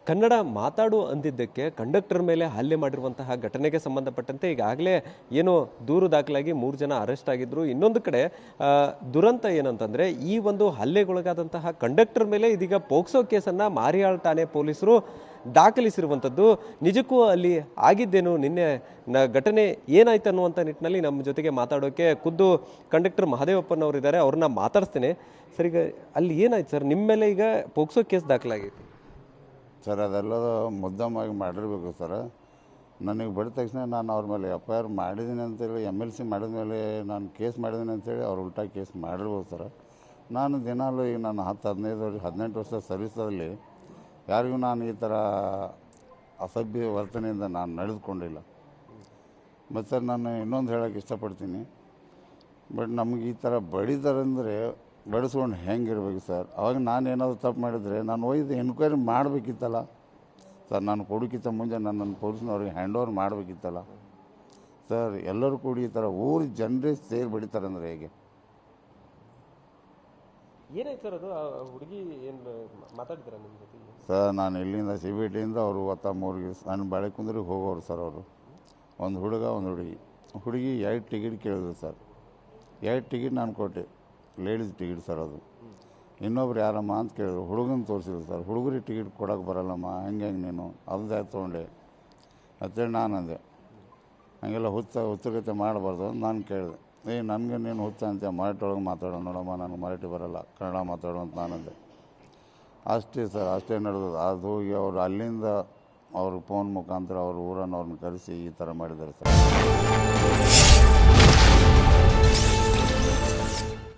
ಕನ್ನಡ ಮಾತಾಡು ಅಂದಿದ್ದಕ್ಕೆ ಕಂಡಕ್ಟರ್ ಮೇಲೆ ಹಲ್ಲೆ ಮಾಡಿರುವಂತಹ ಘಟನೆಗೆ ಸಂಬಂಧಪಟ್ಟಂತೆ ಈಗಾಗಲೇ ಏನು ದೂರು ದಾಖಲಾಗಿ 3 ಜನ ಅರೆಸ್ಟ್ ಆಗಿದ್ರು. ಇನ್ನೊಂದು ಕಡೆ ದುರಂತ ಏನಂತಂದ್ರೆ ಈ ಒಂದು ಹಲ್ಲೆಗೊಳಗಾದಂತಹ ಕಂಡಕ್ಟರ್ ಮೇಲೆ ಇದೀಗ ಪೋಕ್ಸೋ ಕೇಸನ್ನ ಮಾರಿಯಾಳ್ ಠಾಣೆ ಪೊಲೀಸರು ದಾಖಲಿಸಿರುವಂಥದ್ದು. ನಿಜಕ್ಕೂ ಅಲ್ಲಿ ಆಗಿದ್ದೇನು, ನಿನ್ನೆ ಘಟನೆ ಏನಾಯ್ತು ಅನ್ನುವಂಥ ನಿಟ್ಟಿನಲ್ಲಿ ನಮ್ಮ ಜೊತೆಗೆ ಮಾತಾಡೋಕೆ ಖುದ್ದು ಕಂಡಕ್ಟರ್ ಮಹದೇವಪ್ಪನವರಿದ್ದಾರೆ, ಅವ್ರನ್ನ ಮಾತಾಡಿಸ್ತೇನೆ. ಸರ್, ಈಗ ಅಲ್ಲಿ ಏನಾಯ್ತು ಸರ್? ನಿಮ್ಮ ಮೇಲೆ ಈಗ ಪೋಕ್ಸೋ ಕೇಸ್ ದಾಖಲಾಗಿದೆ ಸರ್. ಅದೆಲ್ಲದು ಮುದ್ದಮ್ಮಾಗಿ ಮಾಡಿರಬೇಕು ಸರ್. ನನಗೆ ಬಡಿದ ತಕ್ಷಣ ನಾನು ಅವ್ರ ಮೇಲೆ FIR ಮಾಡಿದ್ದೀನಿ ಅಂತೇಳಿ MLC ಮಾಡಿದ ಮೇಲೆ ನಾನು ಕೇಸ್ ಮಾಡಿದ್ದೀನಿ ಅಂತೇಳಿ ಅವ್ರು ಉಲ್ಟಾ ಕೇಸ್ ಮಾಡಿರ್ಬೋದು ಸರ್. ನಾನು ದಿನಾಲೂ ಈಗ ನಾನು 18 ವರ್ಷ ಸರ್ವಿಸಲ್ಲಿ ಯಾರಿಗೂ ನಾನು ಈ ಥರ ಅಸಭ್ಯ ವರ್ತನೆಯಿಂದ ನಾನು ನಡೆದುಕೊಂಡಿಲ್ಲ. ಮತ್ತು ಸರ್, ನಾನು ಇನ್ನೊಂದು ಹೇಳೋಕ್ಕೆ ಇಷ್ಟಪಡ್ತೀನಿ. ಬಟ್ ನಮಗೆ ಈ ಥರ ಬಡಿದಾರಂದರೆ ಬಡಿಸ್ಕೊಂಡು ಹೆಂಗಿರ್ಬೇಕು ಸರ್? ಅವಾಗ ನಾನು ಏನಾದರೂ ತಪ್ಪು ಮಾಡಿದರೆ ನಾನು ಒಯ್ದು ಎನ್ಕ್ವೈರಿ ಮಾಡಬೇಕಿತ್ತಲ್ಲ ಸರ್. ನಾನು ಕೊಡೋಕ್ಕಿಂತ ಮುಂಚೆ ನನ್ನನ್ನು ಪೊಲೀಸ್ನವ್ರಿಗೆ ಹ್ಯಾಂಡ್ ಓವರ್ ಮಾಡಬೇಕಿತ್ತಲ್ಲ ಸರ್. ಎಲ್ಲರೂ ಕೂಡಿ ಈ ಥರ ಊರು ಜನರೇ ಸೇರಿ ಬಡಿತಾರೆ ಅಂದರೆ ಹೇಗೆ ಏನಾಯ್ತು ಸರ್? ಅದು ಹುಡುಗಿ ಏನು ಮಾತಾಡಿದ್ರ ನಿಮ್ಮ ಜೊತೆ ಸರ್? ನಾನು ಇಲ್ಲಿಂದ CBTಯಿಂದ ಅವರು 3 ನಾನು ಬಾಳೆಕುಂದ್ರಿಗೆ ಹೋಗೋರು ಸರ್. ಅವರು ಒಂದು ಹುಡುಗ ಒಂದು ಹುಡುಗಿ 2 ಟಿಕೆಟ್ ಕೇಳಿದ್ರು ಸರ್. 2 ಟಿಕೆಟ್ ನಾನು ಕೊಟ್ಟೆ, ಲೇಡೀಸ್ ಟಿಕೆಟ್ ಸರ್. ಅದು ಇನ್ನೊಬ್ರು ಯಾರಮ್ಮ ಅಂತ ಕೇಳಿದ್ರು, ಹುಡುಗನ ತೋರಿಸಿದ್ರು ಸರ್. ಹುಡುಗರಿಗೆ ಟಿಕೆಟ್ ಕೊಡೋಕೆ ಬರಲ್ಲಮ್ಮ, ಹೆಂಗೆ ನೀನು ಅದು ತೊಗೊಂಡೆ ಅಂತೇಳಿ ನಾನು ಅಂದೆ. ಹಂಗೆಲ್ಲ ಹುಚ್ಚಗತೆ ಮಾಡಬಾರ್ದು ಅಂತ ನಾನು ಕೇಳಿದೆ. ನನಗೆ ನೀನು ಹುಚ್ಚ ಅಂತ ಮರಾಠಿ ಒಳಗೆ ಮಾತಾಡೋ ನೋಡಮ್ಮ, ನನಗೆ ಮರಾಠಿ ಬರಲ್ಲ, ಕನ್ನಡ ಮಾತಾಡೋ ಅಂತ ನಾನಂದೆ. ಅಷ್ಟೇ ಸರ್, ಅಷ್ಟೇ ನಡೆದು ಅದು ಹೋಗಿ ಅವರು ಅಲ್ಲಿಂದ ಅವ್ರ ಫೋನ್ ಮುಖಾಂತರ ಅವ್ರ ಊರನ್ನು ಅವ್ರನ್ನ ಕರೆಸಿ ಈ ಥರ ಮಾಡಿದ್ದಾರೆ ಸರ್.